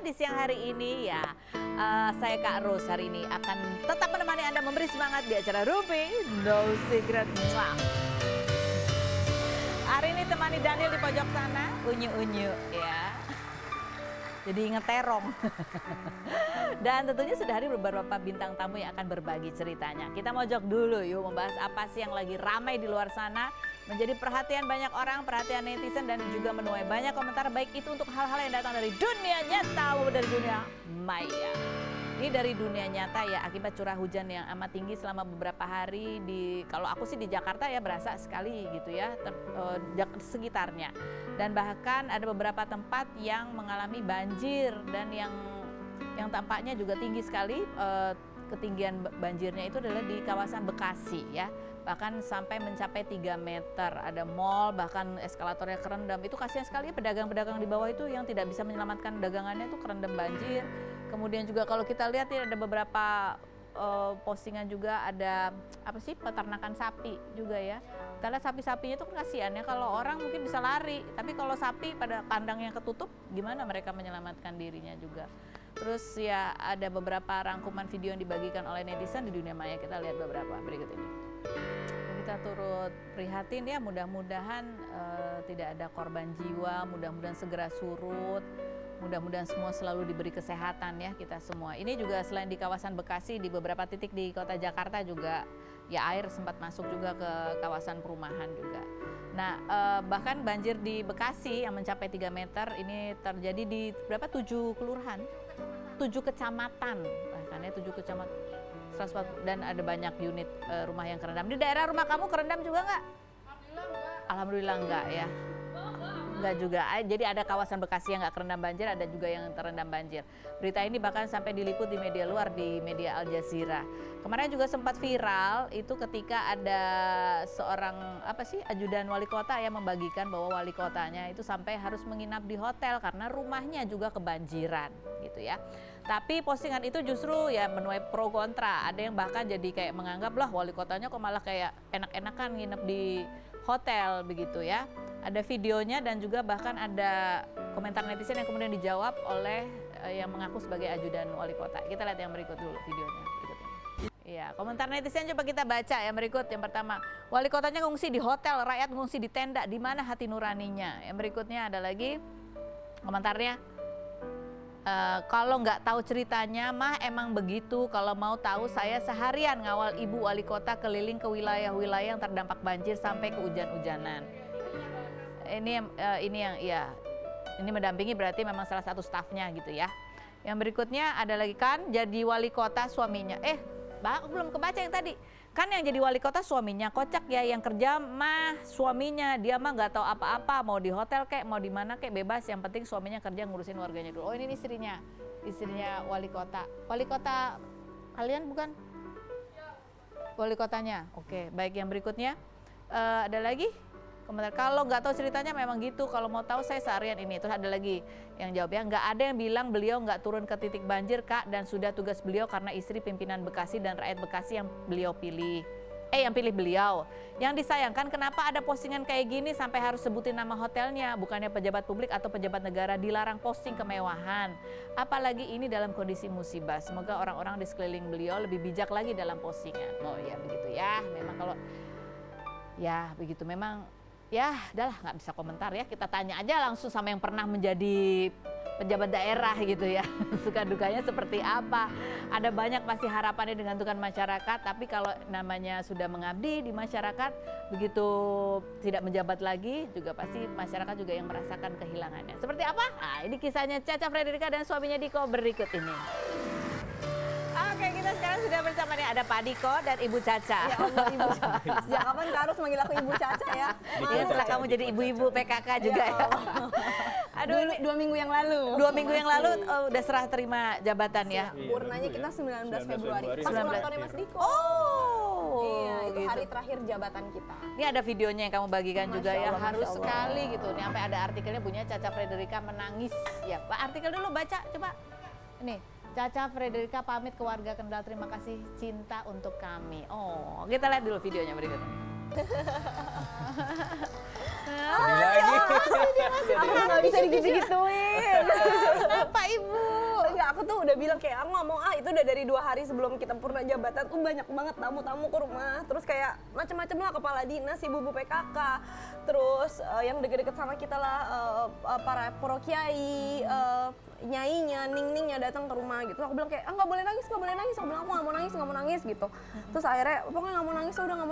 di siang hari ini ya, saya Kak Ros hari ini akan tetap menemani Anda memberi semangat di acara Ruby No Secret. Hari ini temani Daniel di pojok sana, unyu-unyu ya. Jadi inget terong. Dan tentunya sudah hari beberapa bintang tamu yang akan berbagi ceritanya. Kita mojok dulu yuk membahas apa sih yang lagi ramai di luar sana. Menjadi perhatian banyak orang, perhatian netizen dan juga menuai banyak komentar baik itu untuk hal-hal yang datang dari dunia nyata maupun dari dunia maya. Ini dari dunia nyata ya, akibat curah hujan yang amat tinggi selama beberapa hari kalau aku sih di Jakarta ya berasa sekali gitu ya, sekitarnya. Dan bahkan ada beberapa tempat yang mengalami banjir dan yang tampaknya juga tinggi sekali, ketinggian banjirnya itu adalah di kawasan Bekasi ya. Bahkan sampai mencapai 3 meter, ada mall, bahkan eskalatornya kerendam. Itu kasihan sekali pedagang-pedagang di bawah itu yang tidak bisa menyelamatkan dagangannya itu kerendam banjir. Kemudian juga kalau kita lihat ya ada beberapa postingan juga ada peternakan sapi juga ya. Kita lihat sapi-sapinya itu kan kasihan ya, kalau orang mungkin bisa lari, tapi kalau sapi pada kandang yang ketutup gimana mereka menyelamatkan dirinya juga. Terus ya ada beberapa rangkuman video yang dibagikan oleh netizen di dunia maya, kita lihat beberapa berikut ini. Kita turut prihatin ya, mudah-mudahan tidak ada korban jiwa, mudah-mudahan segera surut. Mudah-mudahan semua selalu diberi kesehatan ya kita semua. Ini juga selain di kawasan Bekasi, di beberapa titik di kota Jakarta juga ya air sempat masuk juga ke kawasan perumahan juga. Nah bahkan banjir di Bekasi yang mencapai 3 meter ini terjadi di 7 kelurahan, 7 kecamatan, bahkan ya 7 kecamatan. Dan ada banyak unit rumah yang kerendam. Di daerah rumah kamu kerendam juga nggak? Alhamdulillah enggak ya. Enggak juga, jadi ada kawasan Bekasi yang nggak kerendam banjir, ada juga yang terendam banjir. Berita ini bahkan sampai diliput di media luar, di media Al Jazeera. Kemarin juga sempat viral itu ketika ada seorang ajudan wali kota yang membagikan bahwa wali kotanya itu sampai harus menginap di hotel karena rumahnya juga kebanjiran gitu ya. Tapi postingan itu justru ya menuai pro kontra. Ada yang bahkan jadi kayak menganggap lah wali kotanya kok malah kayak enak-enakan nginep di hotel begitu ya. Ada videonya dan juga bahkan ada komentar netizen yang kemudian dijawab oleh yang mengaku sebagai ajudan wali kota. Kita lihat yang berikut dulu videonya. Berikut ini. Iya, komentar netizen coba kita baca yang berikut. Yang pertama, wali kotanya ngungsi di hotel, rakyat ngungsi di tenda, di mana hati nuraninya? Yang berikutnya ada lagi komentarnya. Kalau nggak tahu ceritanya mah emang begitu, kalau mau tahu saya seharian ngawal ibu wali kota keliling ke wilayah-wilayah yang terdampak banjir sampai ke hujan-hujanan. Ini mendampingi berarti memang salah satu stafnya gitu ya. Yang berikutnya ada lagi kan jadi wali kota suaminya. Belum kebaca yang tadi. Kan yang jadi wali kota suaminya, kocak ya, yang kerja mah suaminya, dia mah nggak tahu apa-apa, mau di hotel kek, mau di mana kek, bebas, yang penting suaminya kerja ngurusin warganya dulu. Oh ini istrinya wali kota. Wali kota kalian bukan? Wali kotanya. Oke, baik, yang berikutnya ada lagi komentar, kalau nggak tahu ceritanya memang gitu, kalau mau tahu saya seharian ini. Terus ada lagi yang jawab ya, nggak ada yang bilang beliau nggak turun ke titik banjir Kak, dan sudah tugas beliau karena istri pimpinan Bekasi dan rakyat Bekasi yang beliau pilih. Yang pilih beliau. Yang disayangkan kenapa ada postingan kayak gini sampai harus sebutin nama hotelnya, bukannya pejabat publik atau pejabat negara dilarang posting kemewahan. Apalagi ini dalam kondisi musibah. Semoga orang-orang di sekeliling beliau lebih bijak lagi dalam postingan. Oh ya begitu ya, memang kalau ya begitu memang. Ya, udahlah nggak bisa komentar ya. Kita tanya aja langsung sama yang pernah menjadi pejabat daerah gitu ya. Suka dukanya seperti apa. Ada banyak pasti harapannya digantungkan masyarakat. Tapi kalau namanya sudah mengabdi di masyarakat, begitu tidak menjabat lagi, juga pasti masyarakat juga yang merasakan kehilangannya. Seperti apa? Nah, ini kisahnya Caca Frederica dan suaminya Diko berikut ini. Oke, kita sekarang sudah bersama nih, ada Pak Diko dan Ibu Caca. Ya Allah, Ibu Caca. Sejak kapan Kak harus manggil aku Ibu Caca ya? Iya, setelah kamu jadi ibu-ibu PKK juga ya. Aduh, 2 minggu yang lalu. 2 minggu yang lalu udah serah terima jabatan ya. Purnanya kita 19 Februari. Pas ulang tahunnya Mas Diko. Oh. Iya, itu gitu. hari terakhir jabatan kita. Ini ada videonya yang kamu bagikan juga ya. Allah, Harus Masya Allah. sekali gitu. Nih sampai ada artikelnya punya Caca Frederica menangis. Ya, Pak, artikel dulu baca coba. Ini Caca Frederica pamit ke warga Kendal, terima kasih cinta untuk kami. Oh, kita lihat dulu videonya berikutnya. Aku nggak bisa digitu-gituin. Kenapa Ibu? aku tuh udah bilang kayak aku nggak mau itu udah dari 2 hari sebelum kita purna jabatan tuh banyak banget tamu-tamu ke rumah, terus kayak macam-macam lah kepala dinas, ibu-ibu PKK, terus yang deket-deket sama kita lah para porokiai, nyainya, ning-ningnya datang ke rumah gitu. Aku bilang kayak nggak boleh nangis, nggak boleh nangis. Aku bilang aku nggak mau nangis gitu. Terus akhirnya pokoknya nggak mau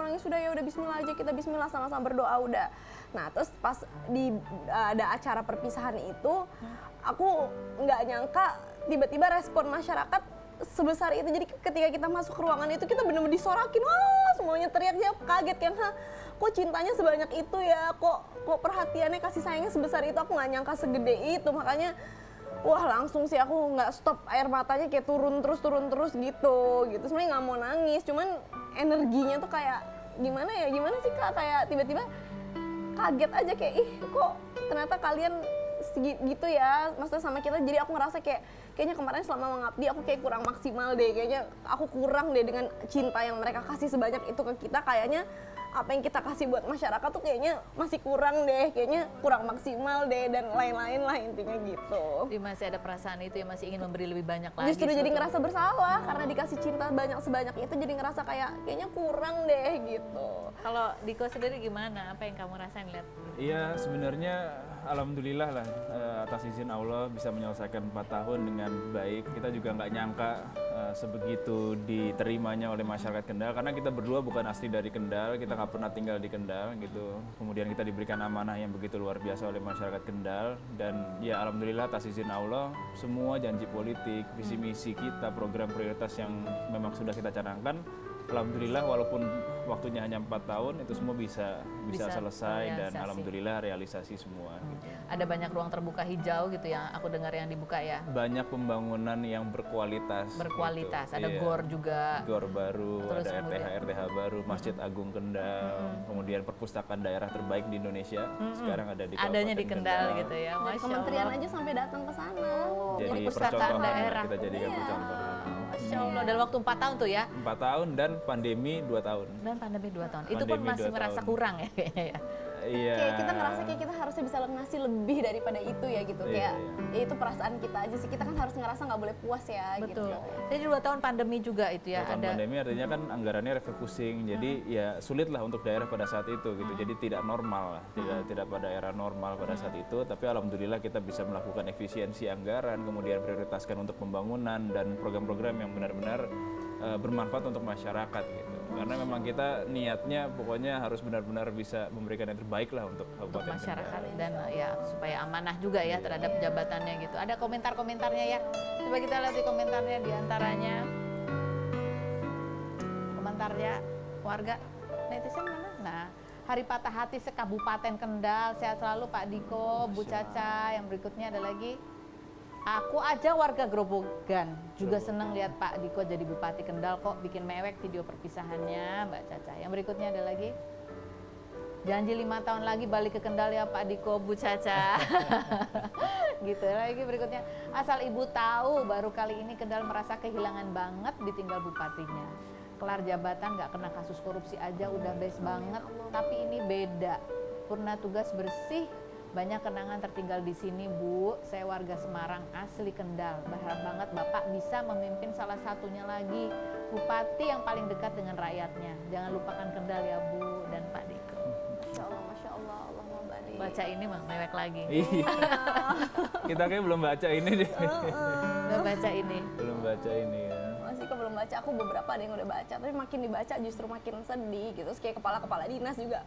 nangis udah ya udah Bismillah aja, kita Bismillah sama-sama berdoa udah. Nah terus pas ada acara perpisahan itu, aku nggak nyangka tiba-tiba respon masyarakat sebesar itu. Jadi ketika kita masuk ke ruangan itu kita benar-benar disorakin, wah semuanya teriak, dia kaget kan, kok cintanya sebanyak itu ya, kok perhatiannya, kasih sayangnya sebesar itu. Aku nggak nyangka segede itu, makanya wah langsung sih aku nggak stop, air matanya kayak turun terus gitu. Sebenarnya nggak mau nangis, cuman energinya tuh kayak gimana sih Kak, kayak tiba-tiba kaget aja kayak kok ternyata kalian gitu ya, maksudnya sama kita. Jadi aku ngerasa kayaknya kemarin selama mengabdi aku kayak kurang maksimal deh, kayaknya aku kurang deh dengan cinta yang mereka kasih sebanyak itu ke kita. Kayaknya apa yang kita kasih buat masyarakat tuh kayaknya masih kurang deh, kayaknya kurang maksimal deh, dan lain-lain lah intinya gitu. Jadi masih ada perasaan itu ya, masih ingin memberi lebih banyak lagi. Justru jadi ngerasa bersalah karena dikasih cinta sebanyak itu, jadi ngerasa kayaknya kurang deh gitu. Kalau Diko sendiri gimana? Apa yang kamu rasain lihat? Iya, sebenarnya alhamdulillah lah atas izin Allah bisa menyelesaikan 4 tahun dengan baik. Kita juga nggak nyangka sebegitu diterimanya oleh masyarakat Kendal, karena kita berdua bukan asli dari Kendal, kita nggak pernah tinggal di Kendal gitu. Kemudian kita diberikan amanah yang begitu luar biasa oleh masyarakat Kendal, dan ya alhamdulillah atas izin Allah semua janji politik, visi misi kita, program prioritas yang memang sudah kita canangkan, alhamdulillah walaupun waktunya hanya 4 tahun itu semua bisa selesai dan alhamdulillah realisasi semua gitu. Ada banyak ruang terbuka hijau gitu yang aku dengar yang dibuka ya. Banyak pembangunan yang berkualitas. Gitu. Ada GOR juga. GOR baru, terus ada RTH baru, Masjid Agung Kendal, kemudian perpustakaan daerah terbaik di Indonesia. Sekarang ada di Kabupaten Adanya di Kendal gitu ya. Dari kementerian aja sampai datang ke sana. Jadi perpustakaan percontohan daerah. kita jadikan percontohan. Masya Allah, dalam waktu 4 tahun tuh ya. 4 tahun dan pandemi 2 tahun. Dan pandemi 2 tahun. Itu pun Pandemi masih 2 merasa tahun. kurang ya kayaknya ya. Iya. Kayak kita ngerasa kayak kita harusnya bisa ngasih lebih daripada itu ya gitu. Kayak ya itu perasaan kita aja sih, kita kan harus ngerasa nggak boleh puas ya. Betul. Gitu. Jadi 2 tahun pandemi juga itu ya. Tahun pandemi artinya kan anggarannya refocusing, jadi ya sulit lah untuk daerah pada saat itu gitu. Jadi tidak normal lah, tidak pada era normal pada saat itu. Tapi alhamdulillah kita bisa melakukan efisiensi anggaran, kemudian prioritaskan untuk pembangunan dan program-program yang benar-benar bermanfaat untuk masyarakat gitu. Karena memang kita niatnya pokoknya harus benar-benar bisa memberikan yang terbaik lah untuk Kabupaten masyarakat Kendal. dan ya supaya amanah juga ya terhadap jabatannya gitu. Ada komentar-komentarnya ya. Coba kita lihat di komentarnya, di antaranya komentarnya warga netizen mana? Nah, Hari Patah Hati Sekabupaten Kendal, sehat selalu Pak Diko, Bu Caca. Yang berikutnya ada lagi, aku aja warga Grobogan juga senang lihat Pak Diko jadi Bupati Kendal, kok bikin mewek video perpisahannya Mbak Caca. Yang berikutnya ada lagi, janji 5 tahun lagi balik ke Kendal ya Pak Diko, Bu Caca. Gitu lagi berikutnya, asal ibu tahu baru kali ini Kendal merasa kehilangan banget ditinggal bupatinya. Kelar jabatan nggak kena kasus korupsi aja udah best banget, tapi ini beda. Purna tugas bersih, banyak kenangan tertinggal di sini Bu. Saya warga Semarang asli Kendal, berharap banget Bapak bisa memimpin salah satunya lagi, bupati yang paling dekat dengan rakyatnya. Jangan lupakan Kendal ya Bu dan Pak Diko. Masya Allah, Allahumma barik. Baca ini mah mewek lagi. Iya. Kita kayak belum baca ini deh. Udah baca ini. Belum baca ini ya. Masih kok belum baca, aku beberapa ada yang udah baca, tapi makin dibaca justru makin sedih gitu. Terus kayak kepala-kepala dinas juga,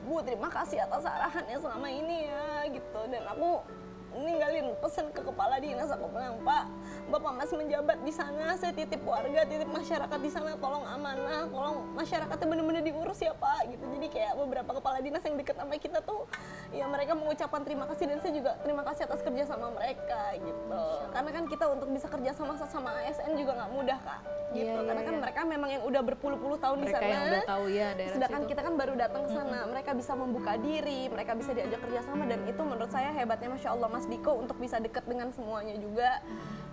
Bu terima kasih atas arahannya selama ini ya gitu. Dan aku ninggalin pesan ke kepala dinas, aku bilang, Pak, Bapak masih menjabat di sana, saya titip warga, titip masyarakat di sana, tolong amanah, tolong masyarakatnya benar-benar diurus ya Pak gitu. Jadi kayak beberapa kepala dinas yang deket sama kita tuh, ya mereka mengucapkan terima kasih, dan saya juga terima kasih atas kerja sama mereka gitu. Karena kan kita untuk bisa kerja sama ASN juga nggak mudah Kak gitu. Karena kan mereka memang yang udah berpuluh-puluh tahun di Mereka sana. yang udah tahu ya daerah Sedangkan situ. kita kan baru datang ke sana, mereka bisa membuka diri, mereka bisa diajak kerjasama, dan itu menurut saya hebatnya Masya Allah Mas Diko untuk bisa dekat dengan semuanya juga.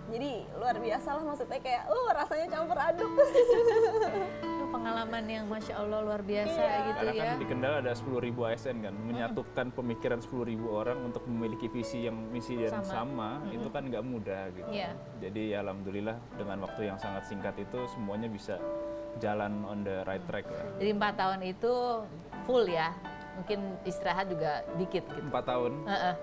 Jadi luar biasa lah, maksudnya kayak rasanya campur aduk. pengalaman yang Masya Allah luar biasa gitu Karena ya. kan di Kendal ada 10.000 ASN kan, menyatukan pemikiran 10.000 orang untuk memiliki visi yang misi yang sama, itu kan nggak mudah gitu. Iya. Jadi ya alhamdulillah dengan waktu yang sangat singkat itu semuanya bisa jalan on the right track lah. Jadi 4 tahun itu full ya, mungkin istirahat juga dikit gitu. 4 tahun. Heeh.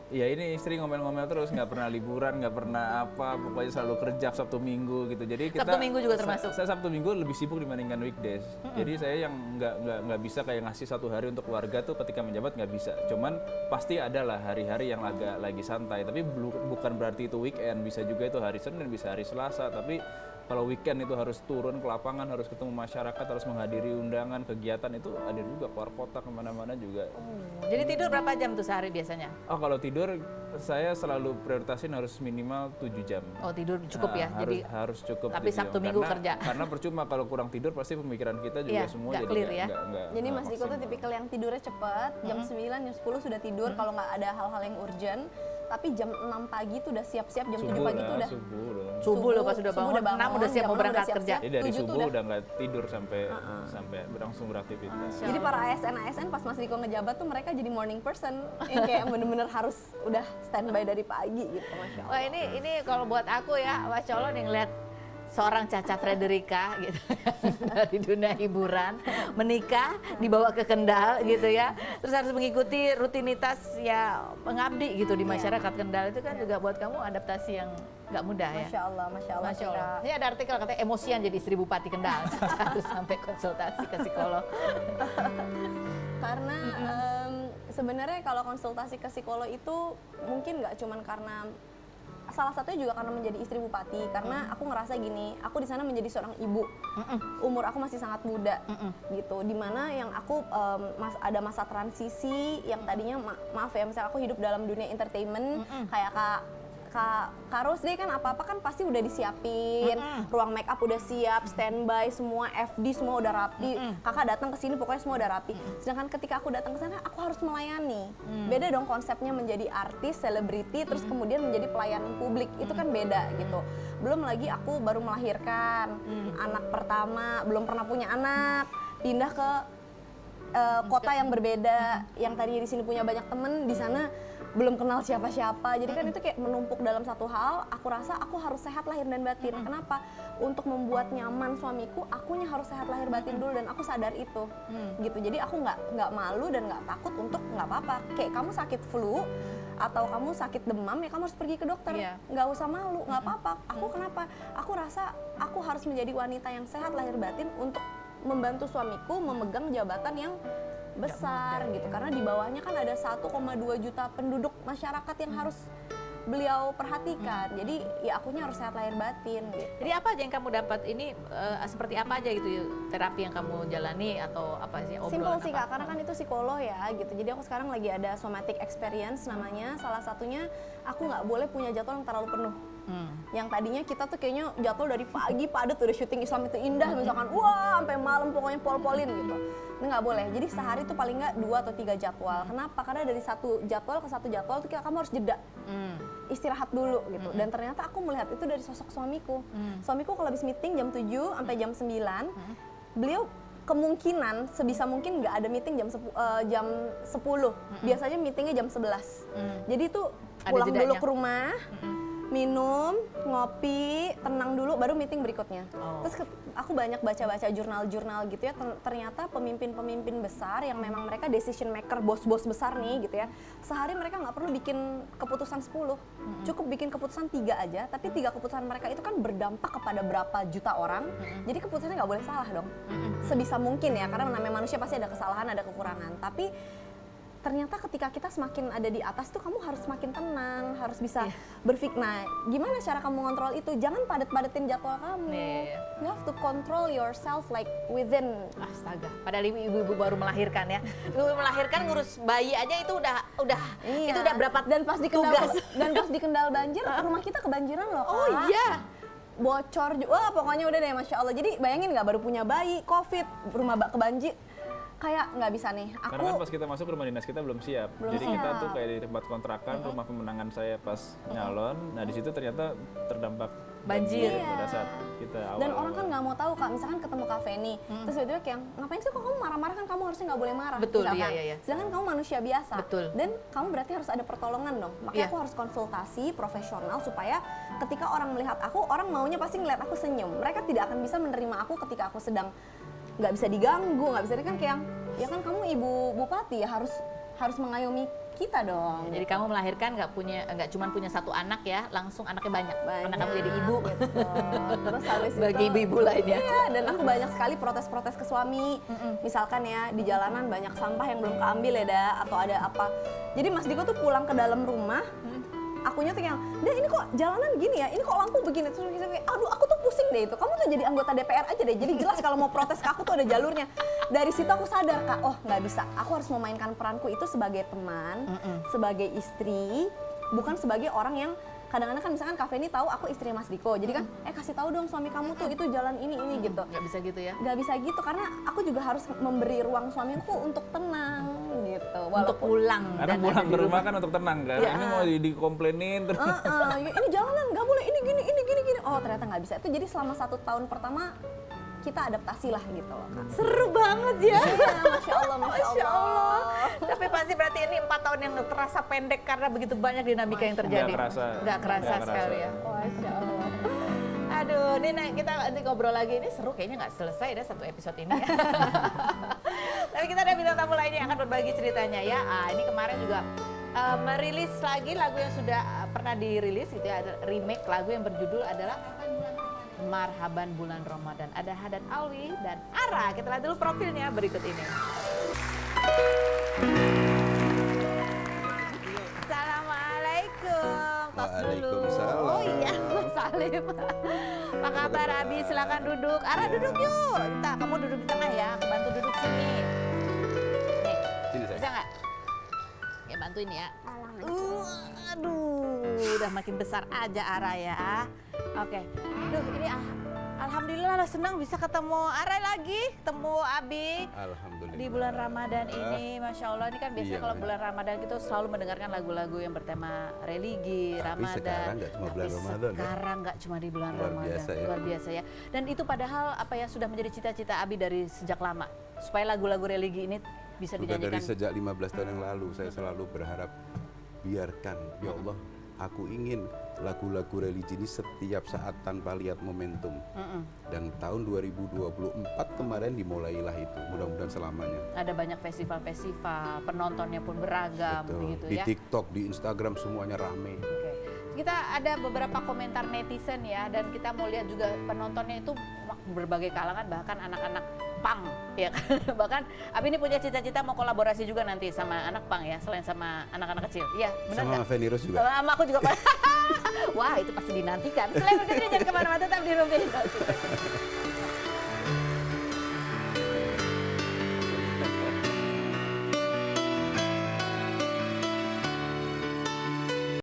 Ya ini istri ngomel-ngomel terus, nggak pernah liburan, nggak pernah apa, pokoknya selalu kerja Sabtu Minggu gitu. Jadi kita Sabtu Minggu juga termasuk? Saya Sabtu Minggu lebih sibuk dibandingkan weekdays. Jadi saya yang nggak bisa kayak ngasih 1 hari untuk keluarga tuh ketika menjabat nggak bisa. Cuman pasti ada lah hari-hari yang agak lagi santai. Tapi bukan berarti itu weekend, bisa juga itu hari Senin, bisa hari Selasa. Tapi kalau weekend itu harus turun ke lapangan, harus ketemu masyarakat, harus menghadiri undangan, kegiatan itu ada juga keluar kota kemana-mana juga. Jadi tidur berapa jam tuh sehari biasanya? Oh kalau tidur saya selalu prioritasin harus minimal 7 jam. Oh tidur cukup ya? Nah, Jadi harus cukup. tapi 7 jam. Sabtu Minggu Karena- kerja. Karena percuma kalau kurang tidur pasti pemikiran kita juga Iya, semua nggak jadi clear ya. Jadi Mas Diko tuh tipikal yang tidurnya cepat, jam 9, jam 10 sudah tidur kalau nggak ada hal-hal yang urgent. Tapi jam 6 pagi tuh udah siap-siap, jam 7 pagi tuh udah Subuh subuh loh pas udah bangun, 6 udah siap jam mau 6 berangkat udah kerja. siap-siap, Jadi dari 7 tuh subuh udah nggak tidur sampai langsung beraktivitas. Jadi para ASN pas Mas Diko ngejabat tuh mereka jadi morning person yang kayak bener-bener harus udah standby dari pagi gitu, Masya Allah. Wah ini kalau buat aku ya, Masya Allah nih ngeliat seorang Caca Frederica gitu dari dunia hiburan menikah dibawa ke Kendal gitu ya, terus harus mengikuti rutinitas ya mengabdi gitu di masyarakat Kendal, itu kan juga buat kamu adaptasi yang nggak mudah ya. Masya Allah, Masya Allah. Masya Allah. Ini ada artikel katanya emosian jadi istri Bupati Kendal harus sampai konsultasi ke psikolog. Karena sebenarnya kalau konsultasi ke psikolog itu mungkin nggak cuman karena salah satunya juga karena menjadi istri bupati, karena aku ngerasa gini, aku di sana menjadi seorang ibu, umur aku masih sangat muda, gitu, dimana yang aku ada masa transisi yang tadinya maaf ya, misalnya aku hidup dalam dunia entertainment, kayak Kak Ros deh kan apa-apa kan pasti udah disiapin, ruang make up udah siap, standby semua, FD semua udah rapi, kakak datang ke sini pokoknya semua udah rapi. Sedangkan ketika aku datang ke sana aku harus melayani. Beda dong konsepnya menjadi artis, selebriti, terus kemudian menjadi pelayanan publik, itu kan beda gitu. Belum lagi aku baru melahirkan anak pertama, belum pernah punya anak, pindah ke kota yang berbeda, yang tadinya di sini punya banyak temen, di sana belum kenal siapa-siapa. Jadi kan itu kayak menumpuk dalam satu hal. Aku rasa aku harus sehat lahir dan batin. Kenapa? Untuk membuat nyaman suamiku, akunya harus sehat lahir batin dulu, dan aku sadar itu. Gitu. Jadi aku nggak malu dan nggak takut untuk nggak apa-apa. Kayak kamu sakit flu atau kamu sakit demam ya kamu harus pergi ke dokter. Nggak usah malu, nggak apa-apa. Aku kenapa? Aku rasa aku harus menjadi wanita yang sehat lahir batin untuk membantu suamiku memegang jabatan yang besar gitu, karena di bawahnya kan ada 1,2 juta penduduk masyarakat yang harus beliau perhatikan. Jadi ya akunya harus sehat lahir batin gitu. Jadi apa aja yang kamu dapat ini, seperti apa aja gitu terapi yang kamu jalani atau apa sih, obrolan Simple sih apa? Kak, karena kan itu psikolog ya gitu. Jadi aku sekarang lagi ada somatic experience namanya. Salah satunya aku nggak boleh punya jadwal yang terlalu penuh. Yang tadinya kita tuh kayaknya jadwal dari pagi padat, udah syuting Islam itu indah misalkan, wah sampai malam pokoknya pol-polin gitu. Itu nggak boleh. Jadi sehari tuh paling nggak 2 atau 3 jadwal. Kenapa? Karena dari satu jadwal ke satu jadwal tuh kamu harus jeda. Istirahat dulu gitu. Dan ternyata aku melihat itu dari sosok suamiku. Suamiku kalau habis meeting jam 7 sampai jam 9, beliau kemungkinan sebisa mungkin nggak ada meeting jam 10. Biasanya meetingnya jam 11. Jadi tuh Ada pulang dulu jedanya. ke rumah, minum, ngopi, tenang dulu, baru meeting berikutnya. Terus aku banyak baca-baca jurnal-jurnal gitu ya, ternyata pemimpin-pemimpin besar yang memang mereka decision maker, bos-bos besar nih gitu ya, sehari mereka nggak perlu bikin keputusan 10, cukup bikin keputusan 3 aja, tapi 3 keputusan mereka itu kan berdampak kepada berapa juta orang, jadi keputusannya nggak boleh salah dong. Sebisa mungkin ya, karena namanya manusia pasti ada kesalahan, ada kekurangan, tapi ternyata ketika kita semakin ada di atas tuh kamu harus semakin tenang, harus bisa berpikir. Nah, gimana cara kamu ngontrol itu? Jangan padat-padatin jadwal kamu. You have to control yourself like within. Astaga, padahal ibu-ibu baru melahirkan ya. Ibu melahirkan ngurus bayi aja itu udah Iya. itu udah berapa dan pas di Kendal, tugas. dan pas di Kendal banjir, rumah kita kebanjiran loh, Kak. Oh iya. Bocor, wah pokoknya udah deh, Masya Allah. Jadi bayangin nggak, baru punya bayi, COVID, rumah kebanjir, kayak nggak bisa nih. Karena kan pas kita masuk rumah dinas kita belum siap. Belum Jadi kita siap. tuh kayak di tempat kontrakan, rumah pemenangan saya pas nyalon. Nah di situ ternyata terdampak Banjir. Iya. pada saat kita awal. Dan orang kan nggak mau tahu Kak, misalkan ketemu Kak Feni, terus tiba-tiba kayak ngapain sih kok kamu marah-marah, kan kamu harusnya nggak boleh marah. Betul, misalkan. iya. Sedangkan kamu manusia biasa. Betul. Dan kamu berarti harus ada pertolongan dong. Makanya Iya. aku harus konsultasi profesional supaya ketika orang melihat aku, orang maunya pasti ngeliat aku senyum. Mereka tidak akan bisa menerima aku ketika aku sedang nggak bisa diganggu, nggak bisa kan kayak ya kan kamu ibu bupati ya harus mengayomi kita dong. Jadi kamu melahirkan nggak cuma punya satu anak ya, langsung anaknya banyak. Karena kamu jadi ibu. Gitu. Terus habis Bagi itu, ibu-ibu lainnya. Iya, dan aku banyak sekali protes-protes ke suami. Misalkan ya di jalanan banyak sampah yang belum keambil ya Da, atau ada apa. Jadi Mas Diko tuh pulang ke dalam rumah, akunya tuh yang, "Da, ini kok jalanan gini ya, ini kok lampu begini." Terus kita kayak, aduh aku tuh pusing deh itu. Kamu tuh jadi anggota DPR aja deh. Jadi jelas kalau mau protes ke aku tuh ada jalurnya. Dari situ aku sadar Kak, oh nggak bisa. Aku harus memainkan peranku itu sebagai teman, sebagai istri, bukan sebagai orang yang kadang-kadang kan misalkan Kak Feni tahu aku istri Mas Diko. Jadi kan, kasih tahu dong suami kamu tuh itu jalan ini gitu. Nggak bisa gitu ya. Nggak bisa gitu karena aku juga harus memberi ruang suamiku untuk tenang gitu. Untuk pulang. Karena dan pulang ada ke di rumah kan untuk tenang kan. Iya. Ini mau dikomplainin terus. Ini jalanan nggak boleh ini gini. Oh ternyata nggak bisa. Itu jadi selama 1 tahun pertama kita adaptasi lah gitu loh Kak. Seru banget ya. Iya, Masya Allah, Masya Allah. Tapi pasti berarti ini 4 tahun yang terasa pendek karena begitu banyak dinamika yang terjadi. Nggak kerasa. Nggak kerasa Nggak kerasa. sekali ya. Masya Allah. Aduh, ini kita nanti ngobrol lagi. Ini seru kayaknya nggak selesai deh satu episode ini ya. Tapi kita ada bintang tamu lainnya yang akan berbagi ceritanya ya. Ini kemarin juga merilis lagi lagu yang sudah pernah dirilis gitu ya. Ada remake lagu yang berjudul adalah Marhaban Bulan Ramadan. Ada Haddad Alwi dan Ara. Kita lihat dulu profilnya berikut ini. Assalamualaikum. Tos dulu. Waalaikumsalam. Oh iya, Salim. Apa kabar Abi? Silakan duduk. Ara duduk yuk. Kita, kamu duduk di tengah ya. Aku bantu duduk sini. Nih, Sini saya. bisa nggak? Ya bantuin ya. Aduh, udah makin besar aja Ara ya. Oke, duh ini alhamdulillah lah senang bisa ketemu Ara lagi, ketemu Abi Alhamdulillah. di bulan Ramadan ini. Masya Allah, ini kan biasanya Iya, kalau benar. bulan Ramadan kita selalu mendengarkan lagu-lagu yang bertema religi, Tapi Ramadan. sekarang nggak cuma bulan Tapi Ramadan, ya. sekarang nggak cuma di bulan Luar Ramadan, biasa ya. luar biasa ya. Dan itu padahal apa ya sudah menjadi cita-cita Abi dari sejak lama supaya lagu-lagu religi ini bisa Sudah dari dinyanyikan. sejak 15 tahun yang lalu saya selalu berharap biarkan ya Allah, aku ingin lagu-lagu religi ini setiap saat tanpa lihat momentum. Dan tahun 2024 kemarin dimulailah itu, mudah-mudahan selamanya. Ada banyak festival-festival, penontonnya pun beragam Betul. begitu Di ya. TikTok, di Instagram semuanya rame. Oke. Kita ada beberapa komentar netizen ya, dan kita mau lihat juga penontonnya itu berbagai kalangan, bahkan anak-anak punk ya kan. Bahkan Abi ini punya cita-cita mau kolaborasi juga nanti sama anak punk ya, selain sama anak-anak kecil. Iya, benar Sama nggak? Feni Rose juga. Sama aku juga. Wah, itu pasti dinantikan. Selain itu jangan kemana-mana, tetap di Rumah Indo.